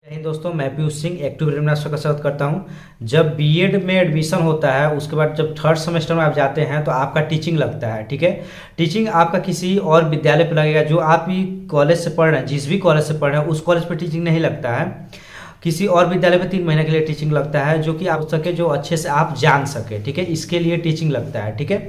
नहीं दोस्तों, मैं पीयूष सिंह एक्टिव एग्जामिनर का स्वागत करता हूं। जब बीएड में एडमिशन होता है उसके बाद जब थर्ड सेमेस्टर में आप जाते हैं तो आपका टीचिंग लगता है। ठीक है, टीचिंग आपका किसी और विद्यालय पर लगेगा जो आप भी कॉलेज से पढ़ रहे हैं, जिस भी कॉलेज से पढ़ रहे हैं उस कॉलेज पर टीचिंग नहीं लगता है। किसी और विद्यालय में 3 महीने के लिए टीचिंग लगता है जो कि आप सके, जो अच्छे से आप जान सके। ठीक है, इसके लिए टीचिंग लगता है। ठीक है,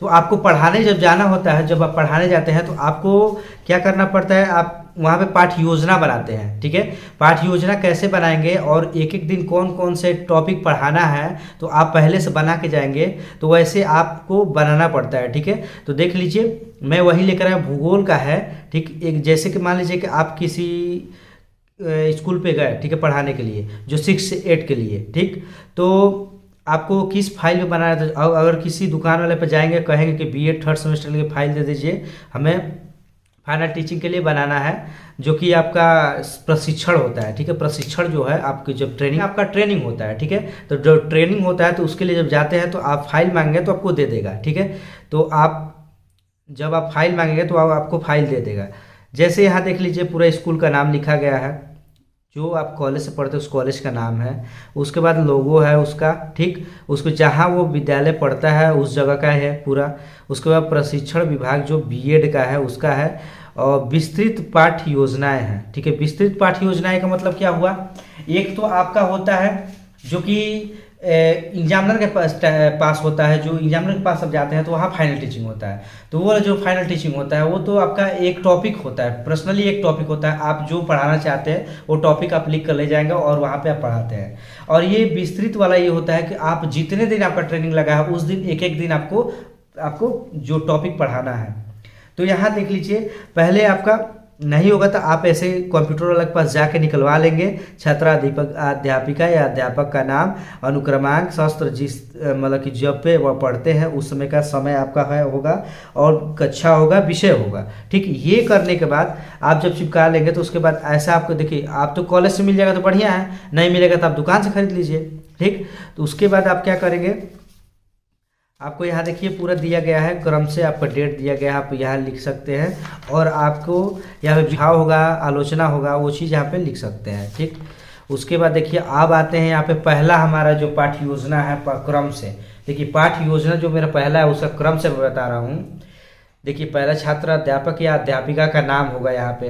तो आपको पढ़ाने जब जाना होता है, जब आप पढ़ाने जाते हैं तो आपको क्या करना पड़ता है, आप वहाँ पे पाठ योजना बनाते हैं। ठीक है, पाठ योजना कैसे बनाएंगे और एक एक दिन कौन कौन से टॉपिक पढ़ाना है तो आप पहले से बना के जाएंगे, तो वैसे आपको बनाना पड़ता है। ठीक है, तो देख लीजिए मैं वही लेकर आया, भूगोल का है। ठीक, एक जैसे कि मान लीजिए कि आप किसी स्कूल पे गए, ठीक है, पढ़ाने के लिए जो 6 से 8 के लिए। ठीक, तो आपको किस फाइल में बनाना है, तो अगर किसी दुकान वाले पे जाएंगे, कहेंगे कि बीएड थर्ड सेमेस्टर के लिए फाइल दे दीजिए, हमें फाइनल टीचिंग के लिए बनाना है, जो कि आपका प्रशिक्षण होता है। ठीक है, प्रशिक्षण जो है आपकी जब ट्रेनिंग, आपका ट्रेनिंग होता है। ठीक है, तो जो ट्रेनिंग होता है तो उसके लिए जब जाते हैं तो आप फाइल मांगेंगे तो आपको दे देगा। ठीक है, तो आप जब आप फाइल मांगेंगे तो आपको फाइल दे देगा। जैसे यहाँ देख लीजिए पूरा स्कूल का नाम लिखा गया है, जो आप कॉलेज से पढ़ते हो उस कॉलेज का नाम है, उसके बाद लोगो है उसका। ठीक, उसको जहाँ वो विद्यालय पढ़ता है उस जगह का है पूरा। उसके बाद प्रशिक्षण विभाग जो बीएड का है उसका है, और विस्तृत पाठ्य योजनाएं हैं। ठीक है, विस्तृत पाठ्य योजनाएं का मतलब क्या हुआ, एक तो आपका होता है जो कि एग्जामिनर के पास होता है, जो एग्जामिनर के पास अब जाते हैं तो वहाँ फाइनल टीचिंग होता है। तो वो जो फाइनल टीचिंग होता है वो तो आपका एक टॉपिक होता है, पर्सनली एक टॉपिक होता है, आप जो पढ़ाना चाहते हैं वो टॉपिक आप लिख कर ले जाएंगे और वहाँ पे आप पढ़ाते हैं। और ये विस्तृत वाला ये होता है कि आप जितने दिन आपका ट्रेनिंग लगा है उस दिन एक एक दिन आपको आपको जो टॉपिक पढ़ाना है। तो यहाँ देख लीजिए, पहले आपका नहीं होगा तो आप ऐसे कंप्यूटर वाले के पास जाके निकलवा लेंगे, छात्राध्यापक अध्यापिका या अध्यापक का नाम, अनुक्रमांक, शास्त्र, जिस मतलब कि जब पे वह पढ़ते हैं उस समय का समय आपका है होगा, और कक्षा होगा, विषय होगा। ठीक, ये करने के बाद आप जब चिपका लेंगे तो उसके बाद ऐसा आपको देखिए, आप तो कॉलेज से मिल जाएगा तो बढ़िया है, नहीं मिलेगा तो आप दुकान से खरीद लीजिए। ठीक, तो उसके बाद आप क्या करेंगे, आपको यहाँ देखिए पूरा दिया गया है, क्रम से आपका डेट दिया गया है, आप यहाँ लिख सकते हैं, और आपको यहाँ पे भाव होगा, आलोचना होगा, वो चीज़ यहाँ पे लिख सकते हैं। ठीक, उसके बाद देखिए अब आते हैं यहाँ पे पहला हमारा जो पाठ्य योजना है क्रम से। देखिए पाठ्य योजना जो मेरा पहला है उसका क्रम से मैं बता रहा हूँ। देखिए पहला छात्र अध्यापक या अध्यापिका का नाम होगा, यहाँ पे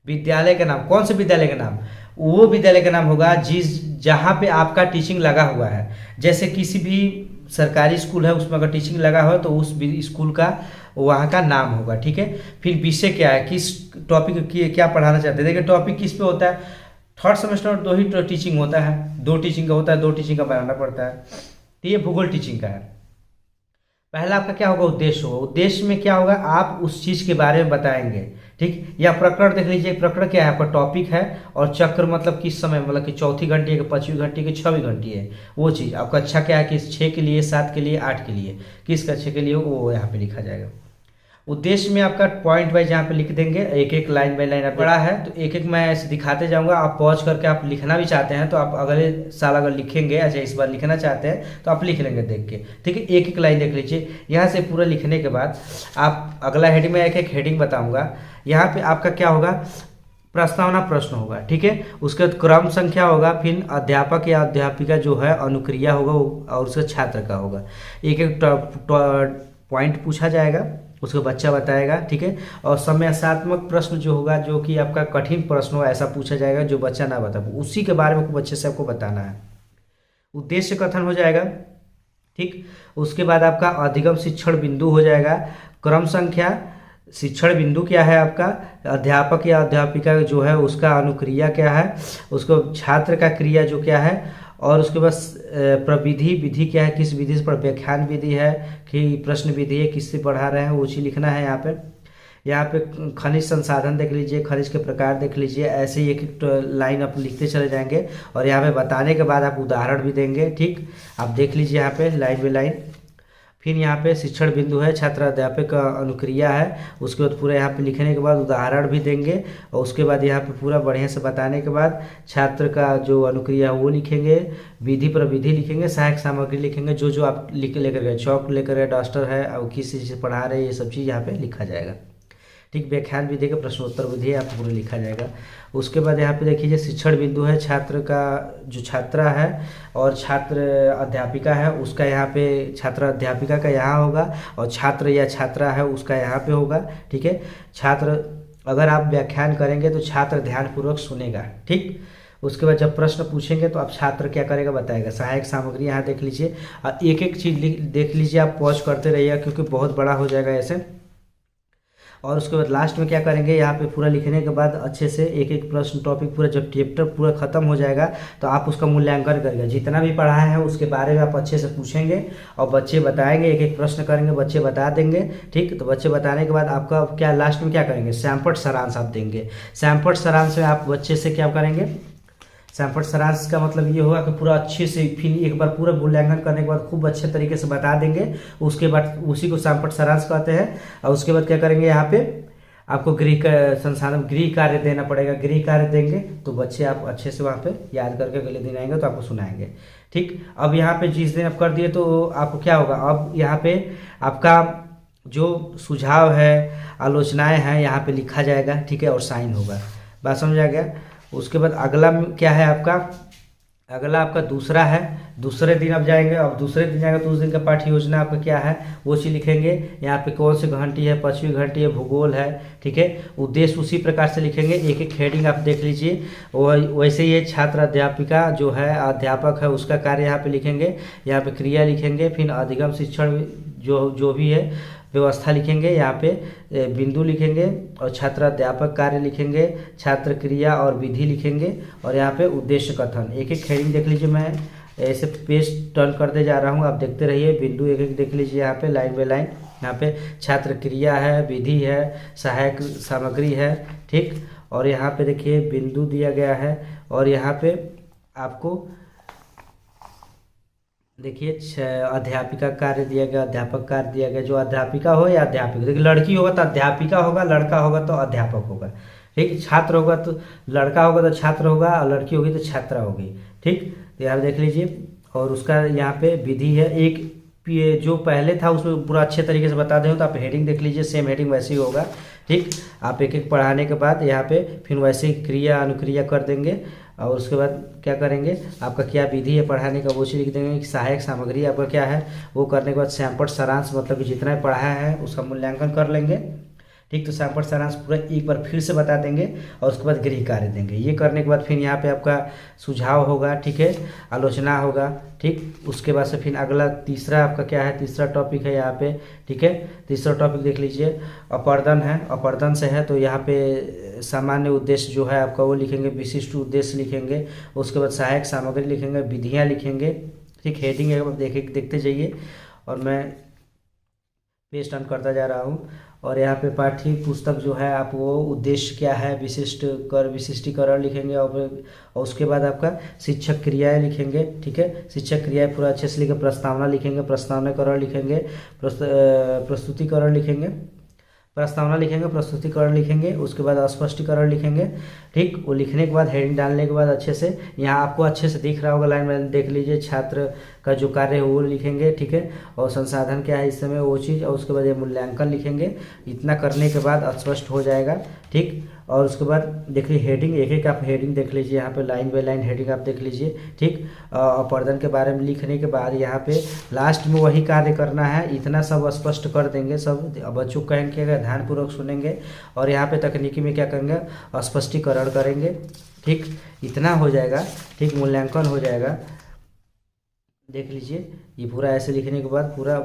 विद्यालय का नाम, कौन से विद्यालय का नाम, वो विद्यालय का नाम होगा जिस जहाँ पे आपका टीचिंग लगा हुआ है। जैसे किसी भी सरकारी स्कूल है उसमें अगर टीचिंग लगा हो तो उस स्कूल का वहाँ का नाम होगा। ठीक है, फिर विषय क्या है, किस टॉपिक की क्या पढ़ाना चाहते हैं। देखिए टॉपिक किस पे होता है, थर्ड सेमेस्टर में 2 ही टीचिंग होता है, 2 टीचिंग का होता है, 2 टीचिंग का बनाना पड़ता है। तो ये भूगोल टीचिंग का है। पहला आपका क्या होगा, उद्देश्य होगा। उद्देश्य में क्या होगा, आप उस चीज़ के बारे में बताएंगे। ठीक, या प्रकरण देख लीजिए, प्रकरण क्या है, आपका टॉपिक है, और चक्र मतलब किस समय, मतलब कि चौथी घंटी है कि 5वीं घंटी की 6वीं घंटी है, वो चीज़। आपका कक्षा क्या है, किस 6 के लिए, 7 के लिए, 8 के लिए, किस कक्षा के लिए, वो यहाँ पे लिखा जाएगा। उद्देश्य में आपका पॉइंट वाइज यहाँ पे लिख देंगे, एक एक लाइन बाई लाइन। आप बड़ा है तो एक एक मैं ऐसे दिखाते जाऊंगा, आप पॉज करके आप लिखना भी चाहते हैं तो आप अगले साल अगर लिखेंगे, अच्छा इस बार लिखना चाहते हैं तो आप लिख लेंगे देख के। ठीक है, एक एक लाइन देख लीजिए। यहाँ से पूरा लिखने के बाद आप अगला हेडिंग में एक एक हेडिंग बताऊँगा। यहाँ पर आपका क्या होगा, प्रस्तावना प्रश्न होगा। ठीक है, उसके बाद क्रम संख्या होगा, फिर अध्यापक या अध्यापिका जो है अनुक्रिया होगा, और उसका छात्र का होगा। एक एक पॉइंट पूछा जाएगा, उसको बच्चा बताएगा। ठीक है, और समस्यात्मक प्रश्न जो होगा, जो कि आपका कठिन प्रश्न हो, ऐसा पूछा जाएगा जो बच्चा ना बता, उसी के बारे में बच्चे से आपको बताना है। उद्देश्य कथन हो जाएगा। ठीक, उसके बाद आपका अधिगम शिक्षण बिंदु हो जाएगा, क्रम संख्या, शिक्षण बिंदु क्या है आपका, अध्यापक या अध्यापिका जो है उसका अनुक्रिया क्या है, उसको छात्र का क्रिया जो क्या है, और उसके बाद प्रविधि, विधि क्या है, किस विधि से व्याख्यान विधि है कि प्रश्न विधि है, किससे पढ़ा रहे हैं, वो चीज़ लिखना है यहाँ पे। यहाँ पे खनिज संसाधन देख लीजिए, खनिज के प्रकार देख लीजिए, ऐसे ही एक एक लाइन आप लिखते चले जाएंगे, और यहाँ पे बताने के बाद आप उदाहरण भी देंगे। ठीक, आप देख लीजिए यहाँ पे लाइन बाई लाइन। फिर यहाँ पे शिक्षण बिंदु है, छात्र अध्यापक का अनुक्रिया है, उसके बाद पूरा यहाँ पे लिखने के बाद उदाहरण भी देंगे, और उसके बाद यहाँ पे पूरा बढ़िया से बताने के बाद छात्र का जो अनुक्रिया है वो लिखेंगे, विधि पर विधि लिखेंगे, सहायक सामग्री लिखेंगे, जो जो आप लेकर गए, चौक लेकर गए, डस्टर है, और किस चीज़ से पढ़ा रहे हैं, ये सब चीज़ यहाँ पे लिखा जाएगा। ठीक। व्याख्यान विधि का प्रश्नोत्तर विधि आपको पूरा लिखा जाएगा। उसके बाद यहाँ पे देखिए शिक्षण बिंदु है, छात्र का जो छात्रा है और छात्र अध्यापिका है उसका यहाँ पे छात्र अध्यापिका का यहाँ होगा और छात्र या छात्रा है उसका यहाँ पे होगा। ठीक है। छात्र अगर आप व्याख्यान करेंगे तो छात्र ध्यानपूर्वक सुनेगा। ठीक। उसके बाद जब प्रश्न पूछेंगे तो आप छात्र क्या करेगा बताएगा। सहायक सामग्री यहाँ देख लीजिए और एक एक चीज़ देख लीजिए, आप पॉज करते रहिए क्योंकि बहुत बड़ा हो जाएगा ऐसे। और उसके बाद लास्ट में क्या करेंगे, यहाँ पे पूरा लिखने के बाद अच्छे से एक एक प्रश्न टॉपिक पूरा जब चैप्टर पूरा खत्म हो जाएगा तो आप उसका मूल्यांकन करेंगे। जितना भी पढ़ा है उसके बारे में आप अच्छे से पूछेंगे और बच्चे बताएंगे, एक एक प्रश्न करेंगे, बच्चे बता देंगे। ठीक। तो बच्चे बताने के बाद आपका क्या लास्ट में क्या करेंगे, सैंपट सारांश आप देंगे। सैंपट सारांश में आप बच्चे से क्या करेंगे, सैंपट सारांश का मतलब ये होगा कि पूरा अच्छे से फिर एक बार पूरा मूल्यांकन करने के बाद खूब अच्छे तरीके से बता देंगे। उसके बाद उसी को सैंपट सारांश कहते हैं। और उसके बाद क्या करेंगे, यहाँ पे आपको गृह संसाधन गृह कार्य देना पड़ेगा। गृह कार्य देंगे तो बच्चे आप अच्छे से वहाँ पे याद करके अगले दिन आएंगे तो आपको सुनाएंगे। ठीक। अब यहाँ पे जिस दिन आप कर दिए तो आपको क्या होगा, अब यहाँ पे आपका जो सुझाव है, आलोचनाएँ हैं यहाँ पे लिखा जाएगा। ठीक है। और साइन होगा। बात समझ आ गया। उसके बाद अगला क्या है आपका, अगला आपका दूसरा है। दूसरे दिन आप जाएंगे, अब दूसरे दिन जाएंगे तो उस दिन का पाठ्य योजना आपका क्या है वो चीज़ लिखेंगे। यहाँ पे कौन सी घंटी है, 5वीं घंटी है, भूगोल है। ठीक है। उद्देश्य उसी प्रकार से लिखेंगे। एक एक हेडिंग आप देख लीजिए। वैसे ही छात्र अध्यापिका जो है अध्यापक है उसका कार्य यहाँ पे लिखेंगे। यहाँ पे क्रिया लिखेंगे, फिर अधिगम शिक्षण जो भी है व्यवस्था लिखेंगे। यहाँ पे बिंदु लिखेंगे और छात्र अध्यापक कार्य लिखेंगे, छात्र क्रिया और विधि लिखेंगे और यहाँ पे उद्देश्य कथन। एक एक हेडिंग देख लीजिए, मैं ऐसे पेज टर्न करते जा रहा हूँ, आप देखते रहिए। बिंदु एक एक देख लीजिए यहाँ पे लाइन बाय लाइन। यहाँ पे छात्र क्रिया है, विधि है, सहायक सामग्री है। ठीक। और यहाँ पे देखिए बिंदु दिया गया है और यहाँ पे आपको देखिए अध्यापिका कार्य दिया गया, अध्यापक कार्य दिया गया। जो अध्यापिका हो या अध्यापिका, देखिए लड़की होगा तो अध्यापिका होगा, लड़का होगा तो अध्यापक होगा। ठीक। छात्र होगा तो लड़का होगा तो छात्र होगा और लड़की होगी तो छात्रा होगी। ठीक। तो यहाँ देख लीजिए। और उसका यहाँ पे विधि है। एक जो पहले था उसमें पूरा अच्छे तरीके से बता दें तो आप हेडिंग देख लीजिए, सेम हेडिंग वैसे ही होगा। ठीक। आप एक एक पढ़ाने के बाद यहाँ पे फिर वैसे ही क्रिया अनुक्रिया कर देंगे और उसके बाद क्या करेंगे, आपका क्या विधि है पढ़ाने का वो चीज़ लिख देंगे। कि सहायक सामग्री आपका क्या है वो करने के बाद सैंपट सारांश मतलब कि जितना पढ़ा है उसका मूल्यांकन कर लेंगे। ठीक। तो सैंपट सारांश पूरा एक बार फिर से बता देंगे और उसके बाद गृह कार्य देंगे। ये करने के बाद फिर यहाँ पे आपका सुझाव होगा। ठीक है। आलोचना होगा। ठीक। उसके बाद से फिर अगला तीसरा आपका क्या है, तीसरा टॉपिक है यहाँ पे। ठीक है। तीसरा टॉपिक देख लीजिए, अपर्दन है। अपर्दन से है तो यहाँ पे सामान्य उद्देश्य जो है आपका वो लिखेंगे, विशिष्ट उद्देश्य लिखेंगे। उसके बाद सहायक सामग्री लिखेंगे, विधियाँ लिखेंगे। ठीक। हेडिंग है देखते जाइए और मैं पेज टर्न करता जा रहा हूँ। और यहाँ पे पाठ्य पुस्तक जो है आप वो उद्देश्य क्या है, विशिष्टीकरण लिखेंगे और उसके बाद आपका शिक्षक क्रियाएं लिखेंगे। ठीक है। शिक्षक क्रियाएं पूरा अच्छे से लिखे, प्रस्तावना लिखेंगे, प्रस्तावनाकरण लिखेंगे, प्रस्तुतिकरण लिखेंगे, प्रस्तावना लिखेंगे, प्रस्तुतिकरण लिखेंगे। उसके बाद स्पष्टीकरण लिखेंगे। ठीक। वो लिखने के बाद हेडिंग डालने के बाद अच्छे से यहाँ आपको अच्छे से दिख रहा होगा लाइन में देख लीजिए, छात्र का जो कार्य है वो लिखेंगे। ठीक है। और संसाधन क्या है इस समय वो चीज़, और उसके बाद ये मूल्यांकन लिखेंगे। इतना करने के बाद स्पष्ट हो जाएगा। ठीक। और उसके बाद देखिए हेडिंग एक एक आप हेडिंग देख लीजिए, यहाँ पे लाइन बाय लाइन हेडिंग आप देख लीजिए। ठीक। अपर्दन के बारे में लिखने के बाद यहाँ पे लास्ट में वही कार्य करना है। इतना सब स्पष्ट कर देंगे सब, बच्चों को कहेंगे अगर ध्यानपूर्वक सुनेंगे और यहाँ पे तकनीकी में क्या करेंगे, स्पष्टीकरण करेंगे। ठीक। इतना हो जाएगा। ठीक। मूल्यांकन हो जाएगा। देख लीजिए ये पूरा ऐसे लिखने के बाद पूरा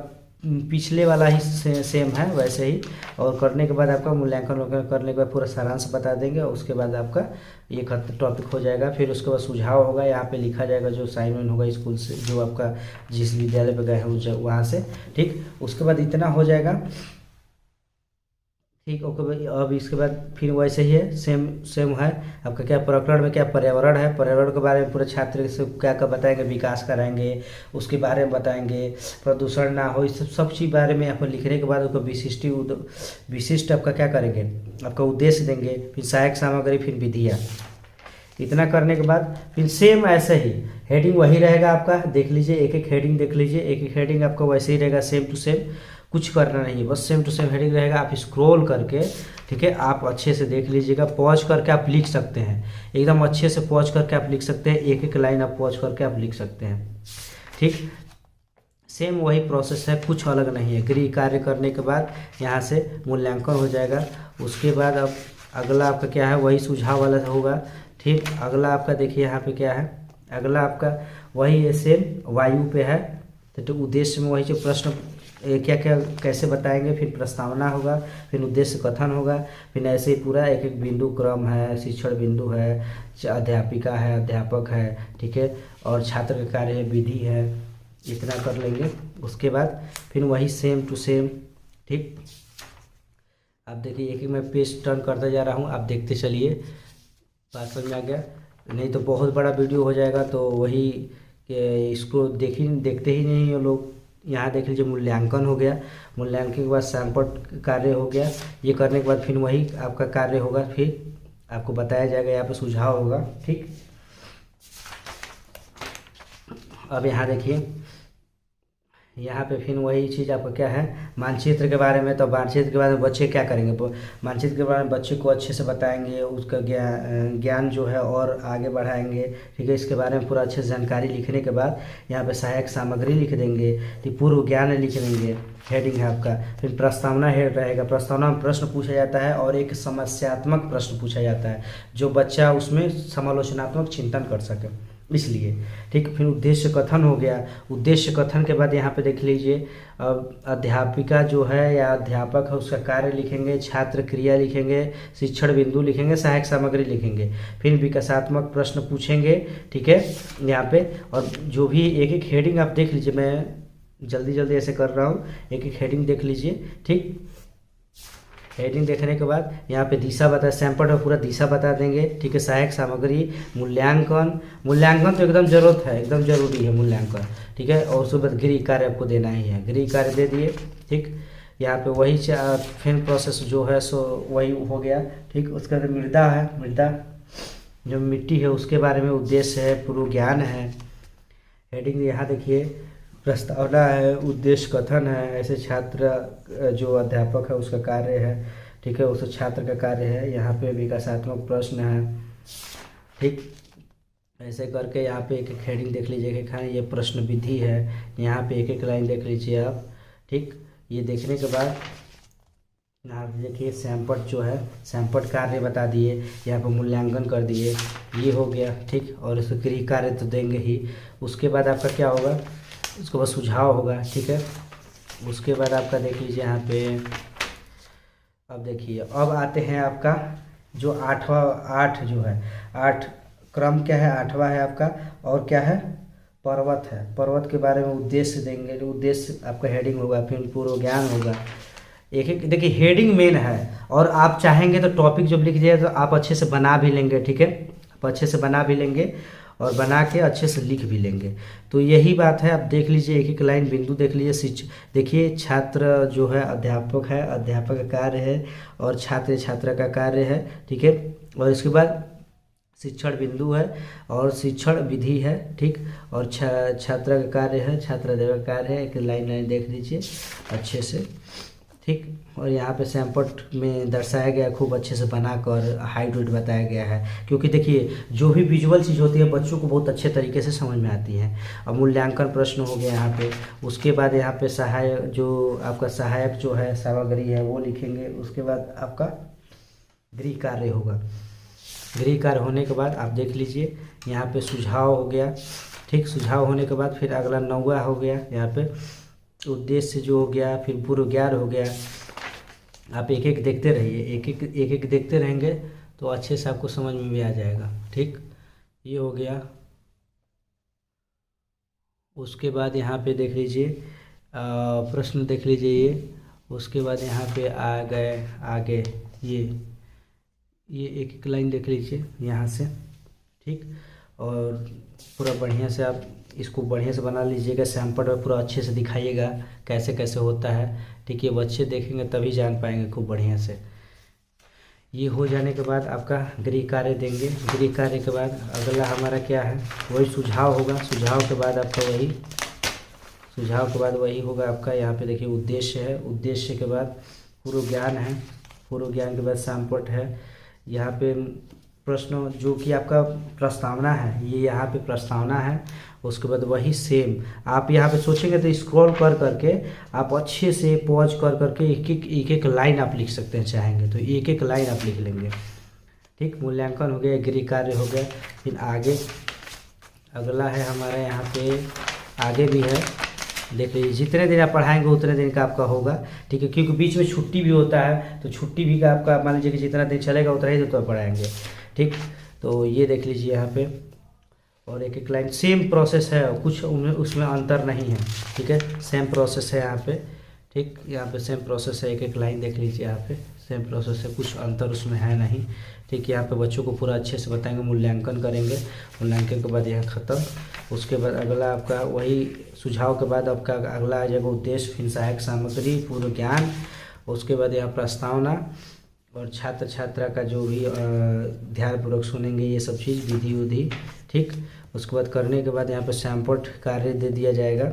पिछले वाला ही सेम है वैसे ही। और करने के बाद आपका मूल्यांकन करने के बाद पूरा सारांश बता देंगे और उसके बाद आपका ये टॉपिक हो जाएगा। फिर उसके बाद सुझाव होगा, यहाँ पे लिखा जाएगा जो साइन इन होगा स्कूल से, जो आपका जिस विद्यालय पे गए हैं वहाँ से। ठीक। उसके बाद इतना हो जाएगा। ठीक। ओके। अब इसके बाद फिर वैसे ही है, सेम है आपका क्या प्रकरण में क्या पर्यावरण है। पर्यावरण के बारे में पूरे छात्र से क्या क्या बताएंगे, विकास कराएंगे, उसके बारे में बताएंगे, प्रदूषण ना हो, इस सब चीज़ बारे में आपको लिखने के बाद उसको विशिष्ट आपका क्या करेंगे, आपका उद्देश्य देंगे। फिर सहायक सामग्री, फिर विधियाँ। इतना करने के बाद फिर सेम ऐसे ही हेडिंग वही रहेगा आपका। देख लीजिए एक एक हेडिंग देख लीजिए, एक एक हेडिंग आपका वैसे ही रहेगा सेम टू सेम। कुछ करना नहीं है, बस सेम टू सेम हेडिंग रहेगा। आप स्क्रॉल करके, ठीक है, आप अच्छे से देख लीजिएगा, पॉज करके आप लिख सकते हैं, एकदम अच्छे से पॉज करके आप लिख सकते हैं, एक एक लाइन आप पॉज करके आप लिख सकते हैं। ठीक, सेम वही प्रोसेस है, कुछ अलग नहीं है। गृह कार्य करने के बाद यहाँ से मूल्यांकन हो जाएगा। उसके बाद अब अगला आपका क्या है, वही सुझाव वाला होगा। ठीक, अगला आपका देखिए यहाँ पे क्या है, अगला आपका वही है, सेम वायु पे है। तो उद्देश्य में वही जो प्रश्न क्या क्या कैसे बताएंगे, फिर प्रस्तावना होगा, फिर उद्देश्य कथन होगा, फिर ऐसे ही पूरा एक एक बिंदु क्रम है, शिक्षण बिंदु है, अध्यापिका है, अध्यापक है, ठीक है, और छात्र का कार्य है, विधि है, इतना कर लेंगे। उसके बाद फिर वही सेम टू सेम। ठीक, आप देखिए एक एक मैं पेज टर्न करता जा रहा हूँ, आप देखते चलिए, बात समझ में आ गया? नहीं तो बहुत बड़ा वीडियो हो जाएगा, तो वही कि इसको देखते ही नहीं है लोग। यहाँ देख लीजिए, मूल्यांकन हो गया, मूल्यांकन के बाद सैंपल कार्य हो गया। ये करने के बाद फिर वही आपका कार्य होगा, फिर आपको बताया जाएगा, यहाँ पे सुझाव होगा। ठीक, अब यहाँ देखिए, यहाँ पे फिर वही चीज़ आपका क्या है, मानचित्र के बारे में। तो मानचित्र के बारे में बच्चे क्या करेंगे, मानचित्र के बारे में बच्चे को अच्छे से बताएंगे, उसका ज्ञान जो है और आगे बढ़ाएंगे। ठीक है, इसके बारे में पूरा अच्छे से जानकारी लिखने के बाद यहाँ पे सहायक सामग्री लिख देंगे, ठीक, पूर्व ज्ञान लिख देंगे, हेडिंग है आपका। फिर प्रस्तावना हेड रहेगा, प्रस्तावना में प्रश्न पूछा जाता है और एक समस्यात्मक प्रश्न पूछा जाता है, जो बच्चा उसमें समालोचनात्मक चिंतन कर सके, इसलिए। ठीक, फिर उद्देश्य कथन हो गया। उद्देश्य कथन के बाद यहाँ पे देख लीजिए, अब अध्यापिका जो है या अध्यापक है उसका कार्य लिखेंगे, छात्र क्रिया लिखेंगे, शिक्षण बिंदु लिखेंगे, सहायक सामग्री लिखेंगे, फिर विकासात्मक प्रश्न पूछेंगे। ठीक है, यहाँ पे और जो भी एक एक हेडिंग आप देख लीजिए, मैं जल्दी जल्दी ऐसे कर रहा हूँ, एक एक हेडिंग देख लीजिए। ठीक, हेडिंग देखने के बाद यहाँ पे दिशा बता, सैंपल में पूरा दिशा बता देंगे। ठीक है, सहायक सामग्री, मूल्यांकन, मूल्यांकन तो एकदम जरूरत है, एकदम जरूरी है मूल्यांकन। ठीक है, और उसके बाद गृह कार्य आपको देना ही है, गृह कार्य दे दिए। ठीक, यहाँ पे वही फिर प्रोसेस जो है सो वही हो गया। ठीक, उसके बाद मृदा है, मृदा जो मिट्टी है उसके बारे में उद्देश्य है, पूर्व ज्ञान है। हेडिंग यहाँ देखिए, प्रस्तावना है, उद्देश्य कथन है, ऐसे छात्र जो अध्यापक है उसका कार्य है। ठीक है, उस छात्र का कार्य है। यहाँ पे विकासात्मक प्रश्न है। ठीक, ऐसे करके यहाँ पे एक एक हेडिंग देख लीजिए कि ये प्रश्न विधि है, यहाँ पे एक एक लाइन देख लीजिए आप। ठीक, ये देखने के बाद यहाँ पे देखिए सैंपल जो है, सैंपल कार्य बता दिए, यहाँ पे मूल्यांकन कर दिए, ये हो गया। ठीक, और इसको गृह कार्य तो देंगे ही। उसके बाद आपका क्या होगा, उसके बाद सुझाव होगा। ठीक है, उसके बाद आपका देख लीजिए यहाँ पे, अब देखिए अब आते हैं आपका जो आठ जो है, 8 क्रम क्या है, 8वां है आपका, और क्या है, पर्वत है। पर्वत के बारे में उद्देश्य देंगे, जो उद्देश्य आपका हेडिंग होगा, फिर पूर्व ज्ञान होगा। एक एक देखिए हेडिंग मेन है, और आप चाहेंगे तो टॉपिक जब लिख दिया तो आप अच्छे से बना भी लेंगे। ठीक है, आप अच्छे से बना भी लेंगे और बना के अच्छे से लिख भी लेंगे। तो यही बात है, आप देख लीजिए एक एक लाइन बिंदु देख लीजिए। देखिए छात्र जो है अध्यापक है, अध्यापक का कार्य है, और छात्र छात्रा का कार्य है। ठीक है, और इसके बाद शिक्षण बिंदु है और शिक्षण विधि है। ठीक, और छात्रा का कार्य है, छात्र का कार्य है। एक लाइन लाइन देख लीजिए अच्छे से। ठीक, और यहाँ पे सैंपल में दर्शाया गया, खूब अच्छे से बनाकर हाइट वेट बताया गया है, क्योंकि देखिए जो भी विजुअल चीज़ होती है बच्चों को बहुत अच्छे तरीके से समझ में आती है। अब मूल्यांकन प्रश्न हो गया यहाँ पे। उसके बाद यहाँ पे सहायक जो आपका सहायक जो है सामग्री है वो लिखेंगे। उसके बाद आपका गृह कार्य होगा। गृह कार्य होने के बाद आप देख लीजिए यहाँ पे सुझाव हो गया। ठीक, सुझाव होने के बाद फिर अगला 9वां हो गया, यहाँ पे उद्देश्य जो हो गया, फिर पूर्व ज्ञान हो गया। आप एक एक देखते रहिए, एक एक देखते रहेंगे तो अच्छे से आपको समझ में भी आ जाएगा। ठीक, ये हो गया। उसके बाद यहाँ पे देख लीजिए प्रश्न देख लीजिए ये। उसके बाद यहाँ पे आ गए आगे ये एक एक लाइन देख लीजिए यहाँ से। ठीक, और पूरा बढ़िया से आप इसको बढ़िया से बना लीजिएगा, सैंपल में पूरा अच्छे से दिखाइएगा कैसे कैसे होता है। ठीक, ये बच्चे देखेंगे तभी जान पाएंगे खूब बढ़िया से। ये हो जाने के बाद आपका गृह कार्य देंगे। गृह कार्य के बाद अगला हमारा क्या है, वही सुझाव होगा। सुझाव के बाद आपका वही सुझाव के बाद वही होगा आपका। यहाँ पे देखिए उद्देश्य है, उद्देश्य के बाद पूर्व ज्ञान है, पूर्व ज्ञान के बाद सैंपट है। यहाँ पे प्रश्न जो कि आपका प्रस्तावना है, ये यहाँ पे प्रस्तावना है। उसके बाद वही सेम आप यहाँ पे सोचेंगे तो स्क्रॉल कर करके आप अच्छे से पॉज कर करके एक एक लाइन आप लिख सकते हैं, चाहेंगे तो एक एक लाइन आप लिख लेंगे। ठीक, मूल्यांकन हो गया, गृह कार्य हो गया। फिर आगे अगला है हमारे यहाँ पे, आगे भी है, देख लीजिए जितने दिन आप पढ़ाएंगे उतने दिन का आपका होगा। ठीक है, क्योंकि बीच में छुट्टी भी होता है, तो छुट्टी भी का आपका मान लीजिए कि जितना दिन चलेगा उतना ही दिन तो पढ़ाएंगे। ठीक, तो ये देख लीजिए यहाँ पे, और एक एक लाइन सेम प्रोसेस है, कुछ उसमें अंतर नहीं है। ठीक है, सेम प्रोसेस है यहाँ पे। ठीक, यहाँ पे सेम प्रोसेस है, एक एक लाइन देख लीजिए यहाँ पे सेम प्रोसेस है, कुछ अंतर उसमें है नहीं। ठीक, यहाँ पे बच्चों को पूरा अच्छे से बताएंगे, मूल्यांकन करेंगे, मूल्यांकन के बाद यह ख़त्म। उसके बाद अगला आपका वही सुझाव के बाद आपका अगला आ जाएगा उद्देश्य, फिर सहायक सामग्री, पूर्व ज्ञान, उसके बाद यहाँ प्रस्तावना और छात्र छात्रा का जो भी ध्यानपूर्वक सुनेंगे ये सब चीज़, विधि उधि। ठीक, उसके बाद करने के बाद यहाँ पर सैंपट कार्य दे दिया जाएगा।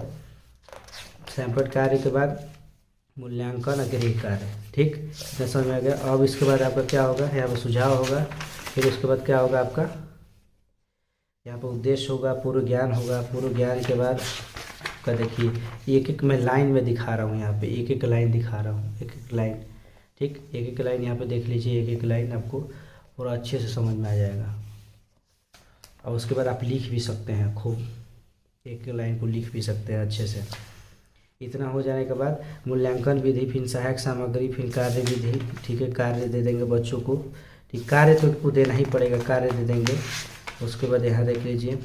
सैंपट कार्य के बाद मूल्यांकन गृह कार्य। ठीक, इतना समझ में आ गया। अब इसके बाद आपका क्या होगा, यहाँ पर सुझाव होगा, फिर उसके बाद क्या होगा आपका, यहाँ पर उद्देश्य होगा, पूर्व ज्ञान होगा। पूर्व ज्ञान के बाद का देखिए एक एक मैं लाइन में दिखा रहा हूँ, यहाँ पे एक एक लाइन दिखा रहा हूँ, एक एक लाइन। ठीक, एक एक लाइन यहाँ पे देख लीजिए, एक एक लाइन आपको पूरा अच्छे से समझ में आ जाएगा। और उसके बाद आप लिख भी सकते हैं, खूब एक लाइन को लिख भी सकते हैं अच्छे से। इतना हो जाने के बाद मूल्यांकन विधि, फिर सहायक सामग्री, फिर कार्य विधि। ठीक है, कार्य दे देंगे बच्चों को। ठीक, कार्य तो उनको देना ही पड़ेगा, कार्य दे देंगे। उसके बाद यहाँ देख लीजिए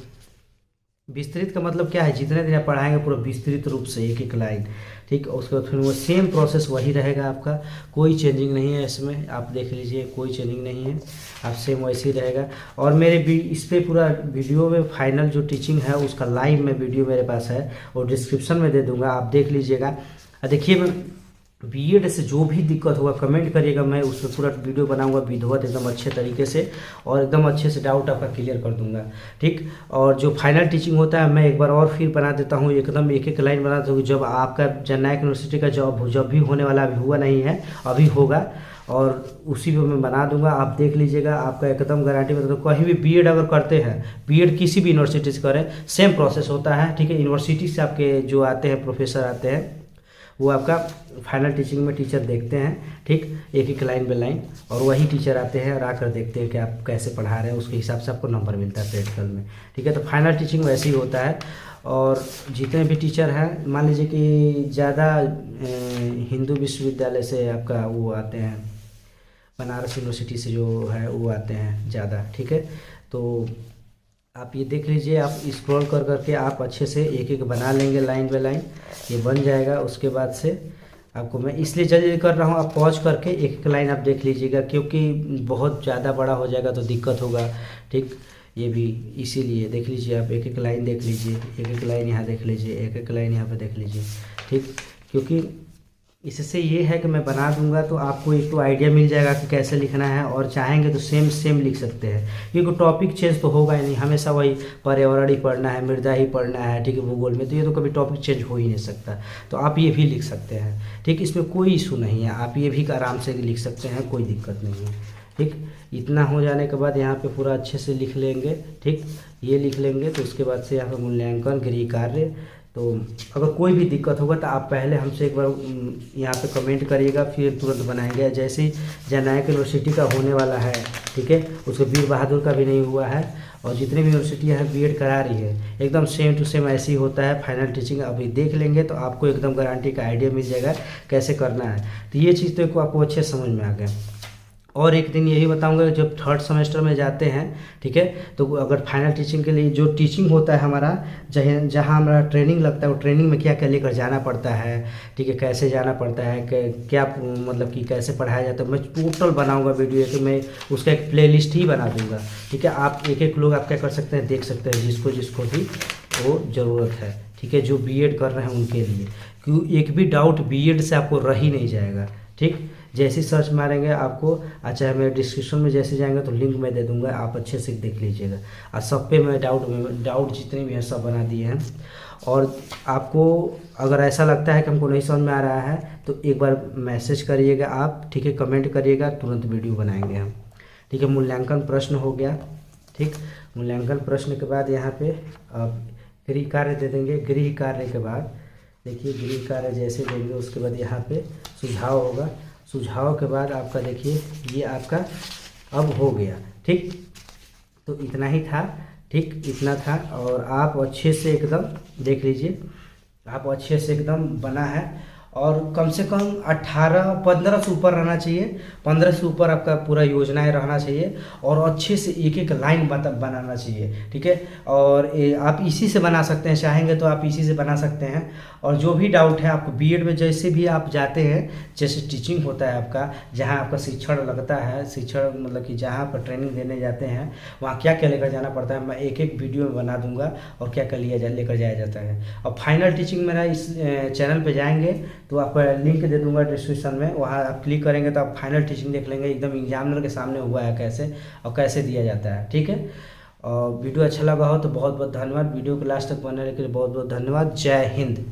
विस्तृत का मतलब क्या है, जितने दिन आप पढ़ाएंगे पूरा विस्तृत रूप से एक एक लाइन। ठीक, उसके बाद फिर वो सेम प्रोसेस वही रहेगा आपका, कोई चेंजिंग नहीं है इसमें, आप देख लीजिए कोई चेंजिंग नहीं है, आप सेम वैसे ही रहेगा। और मेरे भी इस पर पूरा वीडियो में फाइनल जो टीचिंग है उसका लाइव में वीडियो मेरे पास है और डिस्क्रिप्शन में दे दूंगा, आप देख लीजिएगा। देखिए मैं बीएड से जो भी दिक्कत होगा कमेंट करिएगा, मैं उस पर पूरा वीडियो बनाऊंगा विधिवत एकदम अच्छे तरीके से, और एकदम अच्छे से डाउट आपका क्लियर कर दूंगा। ठीक, और जो फाइनल टीचिंग होता है मैं एक बार और फिर बना देता हूँ, एकदम एक एक लाइन बना देता हूँ। जब आपका जननायक यूनिवर्सिटी का जब भी होने वाला, अभी हुआ नहीं है, अभी होगा, और उसी पे मैं बना दूंगा, आप देख लीजिएगा। आपका एकदम गारंटी में, तो कहीं भी बीएड अगर करते हैं, बीएड किसी भी यूनिवर्सिटी से करें सेम प्रोसेस होता है। ठीक है, यूनिवर्सिटी से आपके जो आते हैं प्रोफेसर आते हैं वो आपका फाइनल टीचिंग में टीचर देखते हैं। ठीक, एक एक लाइन बाय लाइन, और वही टीचर आते हैं और आकर देखते हैं कि आप कैसे पढ़ा रहे हैं, उसके हिसाब से आपको नंबर मिलता है प्रैक्टिकल में। ठीक है, तो फाइनल टीचिंग वैसे ही होता है। और जितने भी टीचर हैं, मान लीजिए कि ज़्यादा हिंदू विश्वविद्यालय से आपका वो आते हैं, बनारस यूनिवर्सिटी से जो है वो आते हैं ज़्यादा। ठीक है, तो आप ये देख लीजिए, आप स्क्रॉल कर करके आप अच्छे से एक एक बना लेंगे लाइन बाय लाइन, ये बन जाएगा। उसके बाद से आपको मैं इसलिए जल्दी कर रहा हूँ, आप पॉज करके एक एक लाइन आप देख लीजिएगा, क्योंकि बहुत ज़्यादा बड़ा हो जाएगा तो दिक्कत होगा। ठीक, ये भी इसीलिए देख लीजिए, आप एक एक लाइन देख लीजिए, एक एक लाइन यहाँ देख लीजिए, एक एक लाइन यहाँ पे देख लीजिए। ठीक, क्योंकि इससे ये है कि मैं बना दूंगा तो आपको एक तो आइडिया मिल जाएगा कि कैसे लिखना है, और चाहेंगे तो सेम लिख सकते हैं, क्योंकि टॉपिक चेंज तो होगा ही नहीं, हमेशा वही पर्यावरण ही पढ़ना है, मृदा ही पढ़ना है। ठीक है, भूगोल में तो ये तो कभी टॉपिक चेंज हो ही नहीं सकता, तो आप ये भी लिख सकते हैं। ठीक, इसमें कोई इशू नहीं है, आप ये भी आराम से लिख सकते हैं, कोई दिक्कत नहीं है। ठीक, इतना हो जाने के बाद यहाँ पे पूरा अच्छे से लिख लेंगे। ठीक, ये लिख लेंगे, तो उसके बाद से यहाँ पे मूल्यांकन गृह कार्य। तो अगर कोई भी दिक्कत होगा तो आप पहले हमसे एक बार यहाँ पे कमेंट करिएगा, फिर तुरंत बनाएंगे। जैसे ही जननायक यूनिवर्सिटी का होने वाला है, ठीक है, उसके वीर बहादुर का भी नहीं हुआ है, और जितने भी यूनिवर्सिटियाँ हैं बीएड करा रही है एकदम सेम टू सेम ऐसे ही होता है। फाइनल टीचिंग अभी देख लेंगे तो आपको एकदम गारंटी का आइडिया मिल जाएगा कैसे करना है। तो ये चीज़ तो आपको अच्छे समझ में आ गया। और एक दिन यही बताऊंगा, जब थर्ड सेमेस्टर में जाते हैं, ठीक है, तो अगर फाइनल टीचिंग के लिए जो टीचिंग होता है हमारा, जहाँ हमारा ट्रेनिंग लगता है, वो ट्रेनिंग में क्या क्या लेकर जाना पड़ता है, ठीक है, कैसे जाना पड़ता है, क्या मतलब कि कैसे पढ़ाया जाता है, मैं टोटल बनाऊंगा वीडियो कि मैं उसका एक प्लेलिस्ट ही बना दूंगा। ठीक है, आप एक एक लोग आप क्या कर सकते हैं, देख सकते हैं, जिसको भी वो ज़रूरत है। ठीक है, जो बीएड कर रहे हैं उनके लिए, क्यों एक भी डाउट बीएड से आपको रह ही नहीं जाएगा। ठीक, जैसे ही सर्च मारेंगे आपको, अच्छा मेरे डिस्क्रिप्शन में जैसे जाएंगे तो लिंक मैं दे दूंगा, आप अच्छे से देख लीजिएगा। और सब पे मैं डाउट जितने भी हैं सब बना दिए हैं। और आपको अगर ऐसा लगता है कि हमको नहीं समझ में आ रहा है तो एक बार मैसेज करिएगा आप, ठीक है, कमेंट करिएगा, तुरंत वीडियो बनाएंगे हम, ठीक है। मूल्यांकन प्रश्न हो गया, ठीक। मूल्यांकन प्रश्न के बाद यहाँ पे आप गृह कार्य दे देंगे। गृह कार्य के बाद देखिए, गृह कार्य जैसे देंगे उसके बाद यहाँ पे सुझाव होगा। सुझाव के बाद आपका देखिए ये आपका अब हो गया, ठीक। तो इतना ही था, ठीक, इतना था। और आप अच्छे से एकदम देख लीजिए, आप अच्छे से एकदम बना है। और कम से कम 15 से ऊपर रहना चाहिए, 15 से ऊपर आपका पूरा योजनाएं रहना चाहिए। और अच्छे से एक एक लाइन बनाना चाहिए, ठीक है। और आप इसी से बना सकते हैं, चाहेंगे तो आप इसी से बना सकते हैं। और जो भी डाउट है आपको बीएड में जैसे भी आप जाते हैं, जैसे टीचिंग होता है आपका, जहाँ आपका शिक्षण लगता है, शिक्षण मतलब कि जहाँ पर ट्रेनिंग देने जाते हैं वहाँ क्या क्या लेकर जाना पड़ता है, मैं एक एक वीडियो में बना दूंगा और क्या क्या लेकर जाया जाता है। और फाइनल टीचिंग मेरा इस चैनल पे जाएंगे तो आपको लिंक दे दूंगा डिस्क्रिप्शन में, वहाँ आप क्लिक करेंगे तो आप फाइनल टीचिंग देख लेंगे, एकदम एग्जामिनर के सामने हुआ है कैसे और कैसे दिया जाता है, ठीक है। और वीडियो अच्छा लगा हो तो बहुत बहुत धन्यवाद, वीडियो को लास्ट तक बनाने के लिए बहुत बहुत धन्यवाद। जय हिंद।